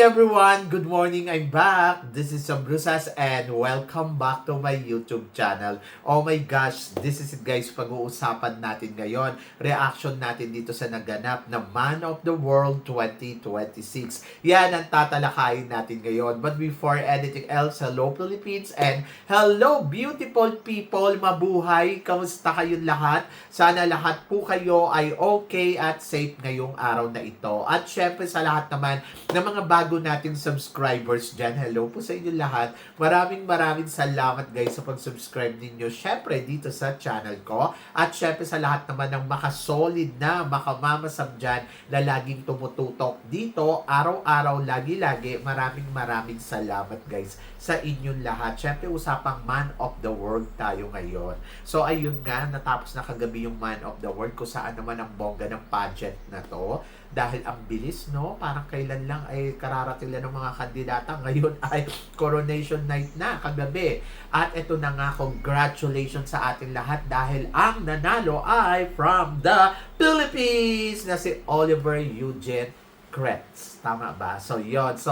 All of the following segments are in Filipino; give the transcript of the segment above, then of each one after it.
everyone! Good morning! I'm back! This is Sam Brusas and welcome back to my YouTube channel. Oh my gosh! This is it guys, pag-uusapan natin ngayon. Reaction natin dito sa naganap na Man of the World 2026. Yan ang tatalakayin natin ngayon. But before anything else, hello Philippines and hello beautiful people! Mabuhay! Kamusta kayong lahat? Sana lahat po kayo ay okay at safe ngayong araw na ito. At syempre sa lahat naman ng mga bago nating subscribers dyan, hello po sa inyo lahat. Maraming salamat guys sa pag-subscribe ninyo. Syempre dito sa channel ko. At syempre sa lahat naman ng makasolid na, makamamasam dyan na laging tumututok dito, araw-araw, lagi-lagi. Maraming salamat guys sa inyong lahat. Syempre usapang Man of the World tayo ngayon. So ayun nga, natapos na kagabi yung Man of the World, kung saan naman ang bongga ng pageant na to. Dahil ang bilis, no? Parang kailan lang ay kararating lang ng mga kandidata. Ngayon ay coronation night na, kagabi. At ito na nga, congratulations sa ating lahat dahil ang nanalo ay from the Philippines na si Oliver Eugene Kretz. Tama ba? So, yun. So,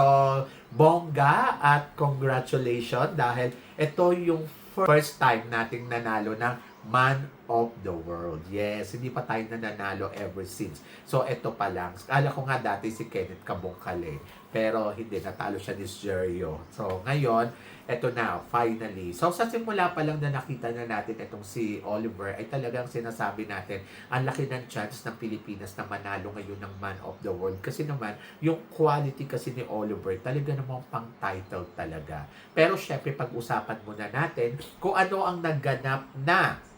bongga at congratulations dahil ito yung first time nating nanalo ng Man of the World. Yes, hindi pa tayo nananalo ever since. So, ito pa lang. Akala ko nga dati si Kenneth Kabungkale. Pero hindi, natalo siya ni Sergio. So, ngayon, ito na, finally. So, sa simula pa lang na nakita na natin itong si Oliver, ay talagang sinasabi natin, ang laki ng chance ng Pilipinas na manalo ngayon ng Man of the World. Kasi naman, yung quality kasi ni Oliver, talaga namang pang-title talaga. Pero syempre, pag-usapan muna natin kung ano ang nagganap na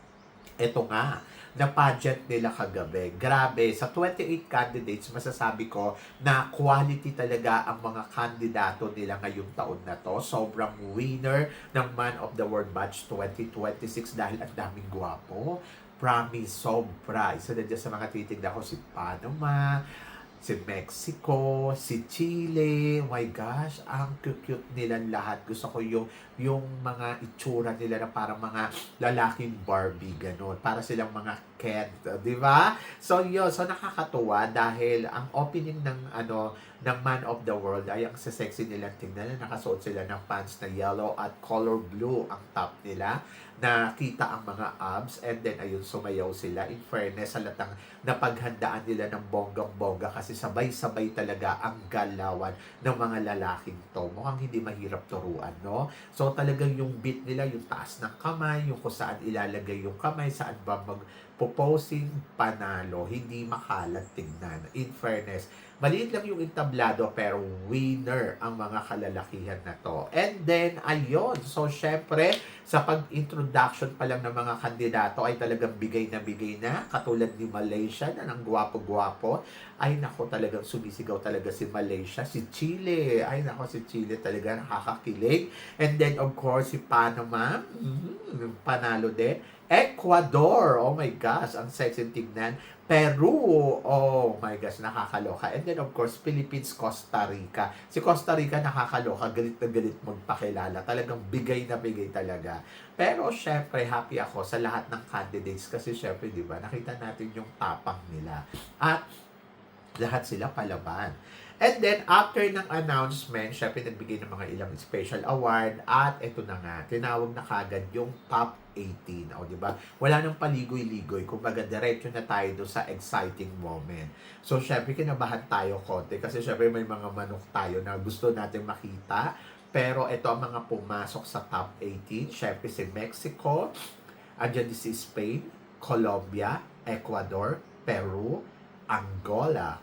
ito nga, na pageant nila kagabi. Grabe, sa 28 candidates, masasabi ko na quality talaga ang mga kandidato nila ngayong taon na to. Sobrang winner ng Man of the World Batch 2026 dahil ang daming gwapo. Promise, sobra. Isa na dyan sa mga titignan ko si Panama, si Mexico, si Chile. Oh my gosh, ang cute nilang lahat. Gusto ko yung mga itsura nila na parang mga lalaking Barbie, ganun. Para silang mga Ken, di ba? So yun, so nakakatuwa dahil ang opening ng ng Man of the World ay ang sexy nilang tingnan. Nakasuot sila ng pants na yellow at color blue ang top nila. Nakita ang mga abs and then ayun, sumayaw sila. In fairness, halatang napaghandaan nila ng bonggang-bongga kasi sabay-sabay talaga ang galawan ng mga lalaking to. Mukhang hindi mahirap turuan, no? So talagang yung beat nila, yung taas ng kamay, yung kung saan ilalagay yung kamay, saan ba mag-proposing, panalo, hindi makalat tingnan. In fairness, maliit lang yung entablado pero winner ang mga kalalakihan na to. And then, ayun. So, syempre, sa pag-introduction pa lang ng mga kandidato ay talagang bigay na. Katulad ni Malaysia na ng gwapo-gwapo. Ay, nako, talagang sumisigaw talaga si Malaysia. Si Chile. Ay, nako, si Chile talaga nakakakilig. And then, of course, si Panama. Panalo din. Ecuador, oh my gosh, ang sexy tignan. Peru, oh my gosh, nakakaloka. And then of course, Philippines, Costa Rica. Si Costa Rica nakakaloka, galit na galit magpakilala. Talagang bigay na bigay talaga. Pero syempre, happy ako sa lahat ng candidates kasi syempre, di ba, nakita natin yung tapang nila. At lahat sila palaban. And then, after ng announcement, syempre nagbigay ng mga ilang special award at ito na nga, tinawag na kagad yung top 18. O, di ba? Wala nang paligoy-ligoy. Kumbaga, diretso na tayo doon sa exciting moment. So, syempre, kinabahan tayo konti kasi syempre may mga manok tayo na gusto natin makita. Pero ito ang mga pumasok sa top 18. Syempre, si Mexico, andyan din si Spain, Colombia, Ecuador, Peru, Angola,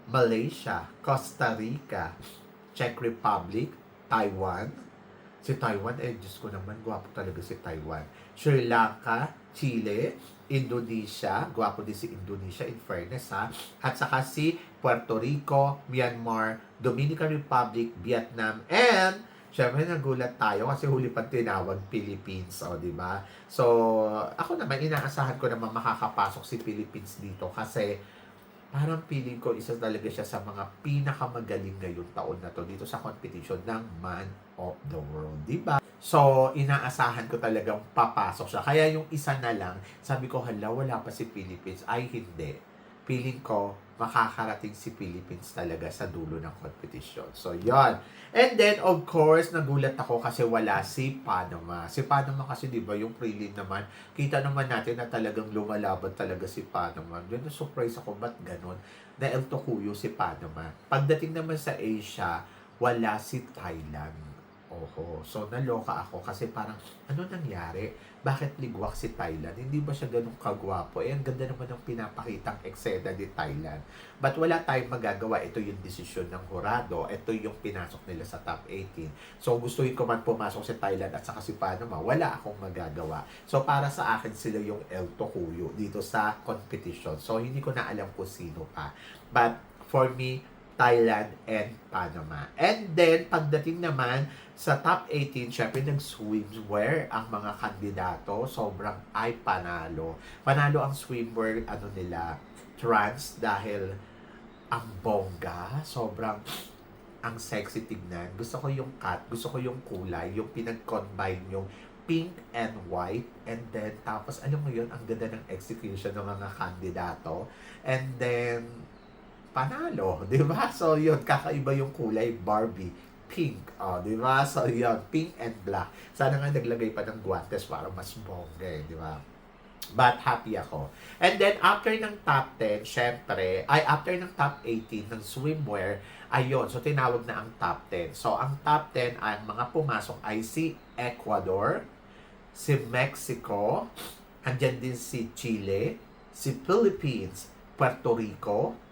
Malaysia, Costa Rica, Czech Republic, Taiwan. Si Taiwan, Diyos ko naman, gwapo talaga si Taiwan. Sri Lanka, Chile, Indonesia, gwapo din si Indonesia, in fairness ha. At saka si Puerto Rico, Myanmar, Dominican Republic, Vietnam, and syempre nagulat tayo kasi huli pang tinawag Philippines, o di ba? So, ako naman, inaasahan ko naman makakapasok si Philippines dito kasi parang feeling ko isa talaga siya sa mga pinakamagaling ngayong taon na to dito sa competition ng Man of the World, di ba? So, inaasahan ko talagang papasok siya. Kaya yung isa na lang, sabi ko, hala, wala pa si Philippines. Ay, hindi. feeling ko, makakarating si Philippines talaga sa dulo ng competition. So, yon. And then, of course, nagulat ako kasi wala si Panama. Si Panama kasi, di ba, yung prelim naman, kita naman natin na talagang lumalaban talaga si Panama. Yun, na-surprise ako, ba't ganun? Na El Tocuyo si Panama. Pagdating naman sa Asia, wala si Thailand. Oho. So, naloka ako kasi parang, ano nangyari? Bakit ligwak si Thailand? Hindi ba siya ganun kagwapo? Eh, ang ganda naman ng pinapakitang eksena ni Thailand. But wala tayong magagawa. Ito yung desisyon ng hurado. Ito yung pinasok nila sa top 18. So, gustuin ko man pumasok si Thailand at saka si Panama, wala akong magagawa. So, para sa akin sila yung El Tocuyo dito sa competition. So, hindi ko na alam kung sino pa. But, for me, Thailand and Panama. And then, pagdating naman sa top 18, syempre nag-swimwear ang mga kandidato. Sobrang ay panalo. Panalo ang swimwear, ano nila, trans dahil ang bongga. Sobrang ang sexy tignan. Gusto ko yung cut, gusto ko yung kulay, yung pinag-combine yung pink and white. And then, tapos, alam mo yun, ang ganda ng execution ng mga kandidato. And then, panalo, di ba? So, yun, kakaiba yung kulay, Barbie, pink, di ba? So, yun, pink and black. Sana nga naglagay pa ng guantes para mas bongga, di ba? But happy ako. And then, after ng top 10, syempre, after ng top 18 ng swimwear, ayun, so tinawag na ang top 10. So, ang top 10, ang mga pumasok ay si Ecuador, si Mexico, andyan din si Chile, si Philippines, Puerto Rico,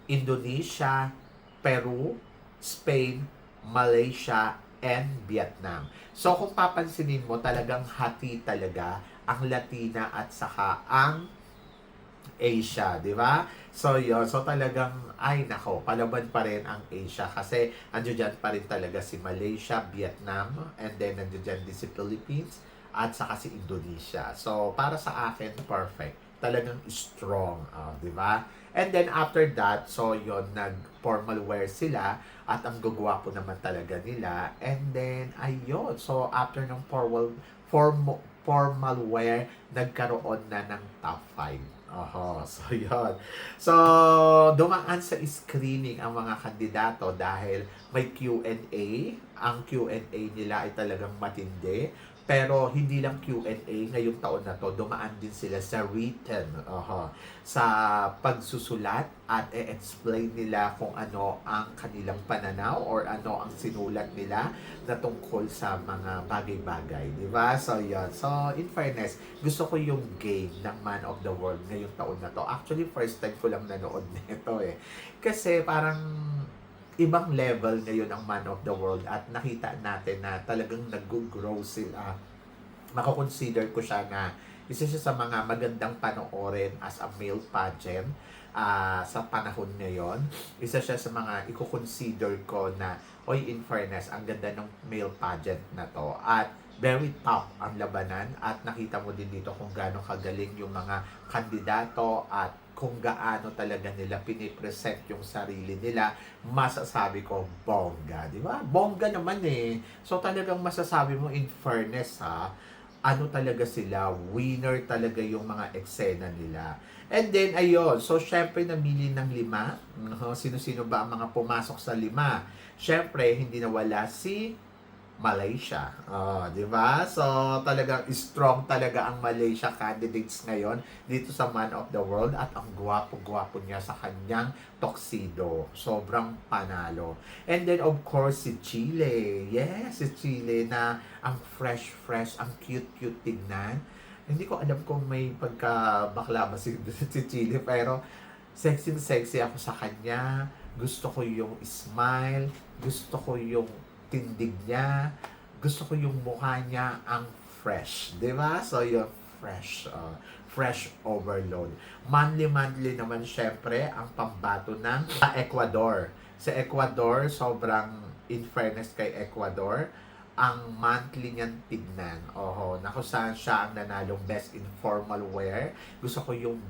Indonesia, Peru, Spain, Malaysia, and Vietnam. So kung papansinin mo, talagang hati talaga ang Latina at saka ang Asia, di ba? So yun, so talagang, ay nako, palaban pa rin ang Asia kasi andyan dyan pa rin talaga si Malaysia, Vietnam, and then andyan dyan din si Philippines, at saka si Indonesia. So para sa akin, perfect. Talagang strong, di ba? And then after that, so yon nag-formal wear sila at ang gugwapo naman talaga nila. And then, ayun. So after ng formal wear, nagkaroon na ng top 5. Oho, so yon. So, dumaan sa screening ang mga kandidato dahil may Q&A. Ang Q&A nila ay talagang matindi. Pero hindi lang Q&A ngayong taon na to, dumaan din sila sa written, sa pagsusulat at i-explain nila kung ano ang kanilang pananaw or ano ang sinulat nila na tungkol sa mga bagay-bagay, di ba? So, yun. So, in fairness, gusto ko yung game ng Man of the World ngayong taon na to. Actually, first time ko lang nanood nito eh. Kasi parang ibang level ngayon ang Man of the World at nakita natin na talagang nag-grow sila. Mako-consider ko siya na isa siya sa mga magandang panoorin as a male pageant sa panahon ngayon. Isa siya sa mga i-consider ko na, oy, in fairness, ang ganda ng male pageant na to. At very tough ang labanan at nakita mo din dito kung gaano kagaling yung mga kandidato at kung gaano talaga nila pinipresent yung sarili nila, masasabi ko, bongga, di ba? Bongga naman eh. So talagang masasabi mo in fairness ano talaga sila, winner talaga yung mga eksena nila. And then, ayun, so syempre namili ng 5. Sino-sino ba ang mga pumasok sa 5? Syempre, hindi nawala si Malaysia. Di ba? So, talagang strong talaga ang Malaysia candidates ngayon dito sa Man of the World at ang gwapo-gwapo niya sa kanyang tuxedo. Sobrang panalo. And then, of course, si Chile. Yes, si Chile na ang fresh-fresh, ang cute-cute tignan. Hindi ko alam kung may pagka-bakla ba si Chile, pero sexy-sexy ako sa kanya. Gusto ko yung smile. Gusto ko yung tindig niya. Gusto ko yung mukha niya ang fresh. Di ba? So, yung fresh. Fresh overload. Monthly naman syempre ang pambato ng Ecuador. Sa Ecuador, sobrang in fairness kay Ecuador, ang monthly niyan tignan. Na kung saan siya ang nanalong best informal wear. Gusto ko yung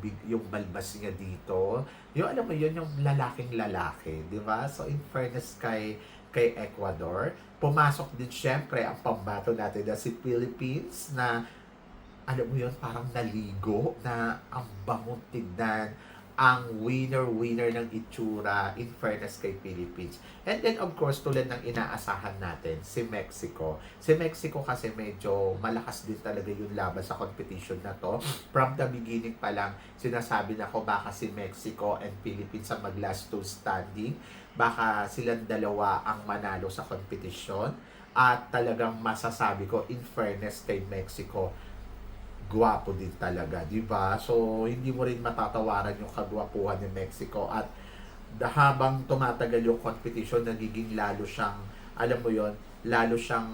balbas niya dito. Yung alam mo yun, yung lalaking lalaki, di ba? So in fairness kay Ecuador, pumasok din syempre ang pambato natin na si Philippines na alam mo yun, parang naligo na ang bangong tignan. ang winner ng itsura in fairness kay Philippines. And then of course, tulad ng inaasahan natin, si Mexico. Si Mexico kasi medyo malakas din talaga yung laban sa competition na to. From the beginning pa lang, sinasabi na ko baka si Mexico and Philippines ang mag-last two standing. Baka silang dalawa ang manalo sa competition. At talagang masasabi ko, in fairness kay Mexico, gwapo din talaga, di ba? So, hindi mo rin matatawaran yung kagwapuhan ni Mexico at habang tumatagal yung competition, nagiging lalo siyang, alam mo yon, lalo siyang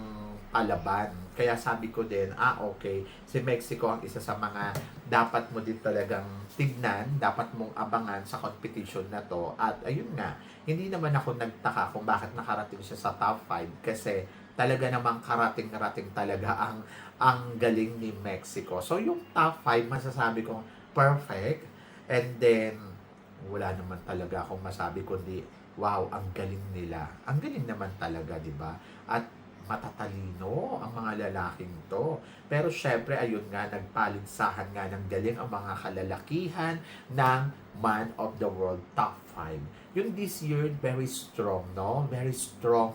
palaban. Kaya sabi ko din, okay, si Mexico ang isa sa mga dapat mo din talagang tignan, dapat mong abangan sa competition na to. At ayun nga, hindi naman ako nagtaka kung bakit nakarating siya sa top 5 kasi talaga namang karating-rating talaga ang galing ni Mexico. So, yung top 5, masasabi kong perfect. And then, wala naman talaga akong masabi kundi, wow, ang galing nila. Ang galing naman talaga, di ba? At matatalino ang mga lalaking to. Pero syempre, ayun nga, nagpaligsahan nga ng galing ang mga kalalakihan ng Man of the World Top 5. Yung this year, very strong, no? Very strong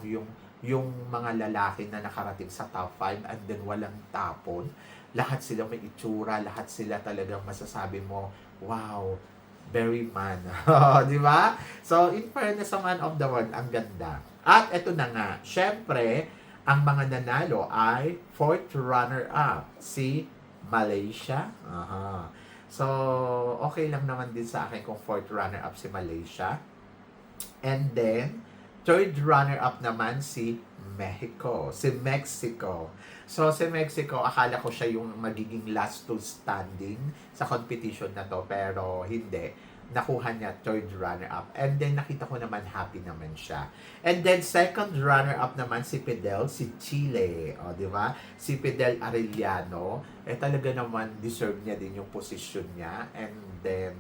yung mga lalaki na nakarating sa top 5 and then walang tapon. Lahat sila may itsura, lahat sila talagang masasabi mo, wow, very man. Di ba? So, in fairness sa Man of the World, ang ganda. At eto na nga, syempre, ang mga nanalo ay fourth runner-up, si Malaysia. So, okay lang naman din sa akin kung fourth runner-up si Malaysia. And then, third runner-up naman si Mexico. So, si Mexico, akala ko siya yung magiging last two standing sa competition na to, pero hindi. Nakuha niya third runner-up. And then, nakita ko naman happy naman siya. And then, second runner-up naman si Fidel, si Chile. O, di ba? Si Fidel Arellano. Talaga naman, deserve niya din yung position niya. And then,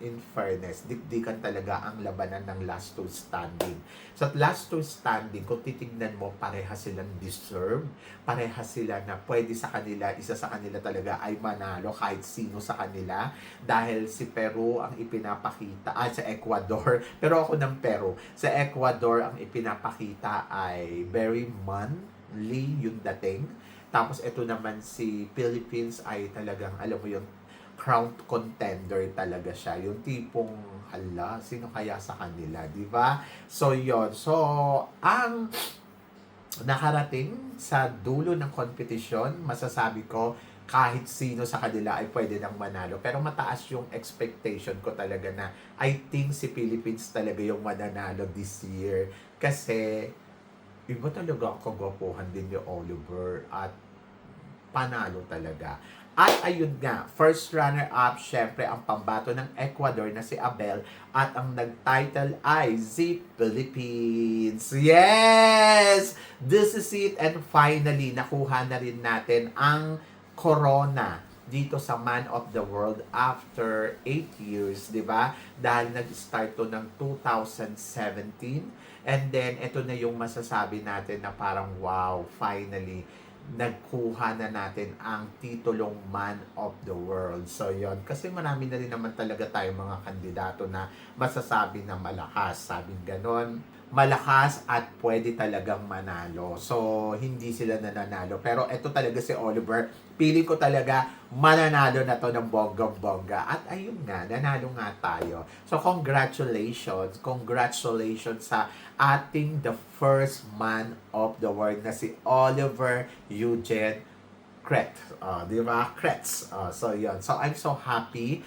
in fairness, dikdikan talaga ang labanan ng last two standing. Sa last two standing, kung titignan mo, pareha silang deserve. Pareha sila na pwede sa kanila, isa sa kanila talaga ay manalo kahit sino sa kanila. Dahil si Peru ang ipinapakita, sa Ecuador, pero ako ng Peru. Sa Ecuador, ang ipinapakita ay very manly yung dating. Tapos ito naman si Philippines ay talagang, alam mo yung crown contender talaga siya. Yung tipong, hala, sino kaya sa kanila, di ba? So, yon. So, ang nakarating sa dulo ng competition, masasabi ko, kahit sino sa kanila ay pwede nang manalo. Pero mataas yung expectation ko talaga na I think si Philippines talaga yung mananalo this year. Kasi, iba talaga ang kagwapuhan din ni Oliver at panalo talaga. At ayun nga, first runner-up, syempre ang pambato ng Ecuador na si Abel at ang nag-title ay si Philippines. Yes! This is it. And finally, nakuha na rin natin ang corona dito sa Man of the World after 8 years, di ba? Dahil nag-start to ng 2017. And then, ito na yung masasabi natin na parang, wow, finally, nagkuha na natin ang titulong Man of the World. So, yon. Kasi marami na rin naman talaga tayo mga kandidato na masasabi na malakas. Sabing ganon, malakas at pwede talagang manalo. So, hindi sila nananalo. Pero ito talaga si Oliver, feeling ko talaga mananalo na to ng bonggang-bongga. At ayun nga, nanalo nga tayo. So, congratulations. Congratulations sa ating the first Man of the World na si Oliver Eugene Kretz. Di ba? Kretz. So, yun. So, I'm so happy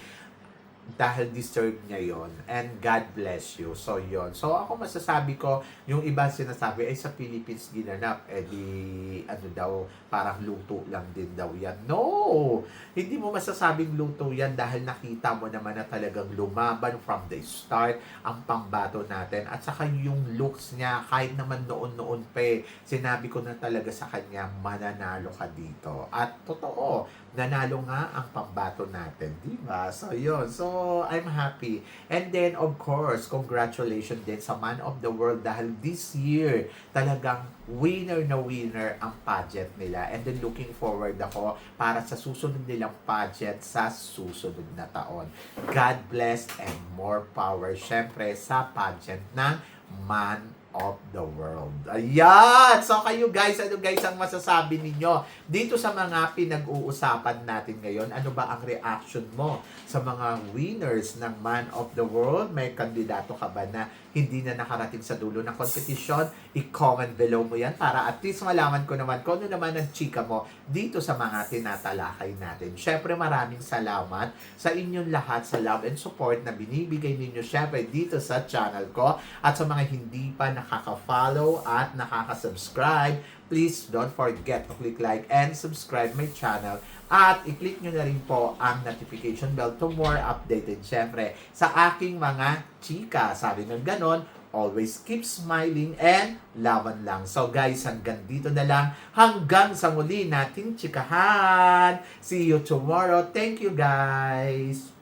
dahil deserve niya yon and God bless you. So, yon. So, ako masasabi ko, yung iba sinasabi, ay sa Philippines ginanap, ano daw, parang luto lang din daw yan. No! Hindi mo masasabing luto yan dahil nakita mo naman na talagang lumaban from the start ang pambato natin. At saka yung looks niya, kahit naman noon-noon pa sinabi ko na talaga sa kanya, mananalo ka dito. At totoo, nanalo nga ang pambato natin, di ba? So, yun. So, I'm happy. And then, of course, congratulations din sa Man of the World dahil this year, talagang winner na winner ang pageant nila. And then, looking forward ako para sa susunod nilang pageant sa susunod na taon. God bless and more power, syempre, sa pageant ng Man of the World. Ayan! So kayo guys, ano guys ang masasabi ninyo dito sa mga pinag-uusapan natin ngayon? Ano ba ang reaction mo sa mga winners ng Man of the World? May kandidato ka ba na hindi na nakarating sa dulo ng kompetisyon? I-comment below mo yan para at least malaman ko naman kung ano naman ang chika mo dito sa mga tinatalakay natin. Syempre maraming salamat sa inyong lahat sa love and support na binibigay ninyo syempre dito sa channel ko at sa mga hindi pa nakaka-follow at nakaka-subscribe, please don't forget to click like and subscribe my channel at i-click nyo na rin po ang notification bell to more updated syempre sa aking mga chika. Sabi ng ganon, always keep smiling and laban lang. So guys, hanggang dito na lang. Hanggang sa muli nating chikahan. See you tomorrow. Thank you guys.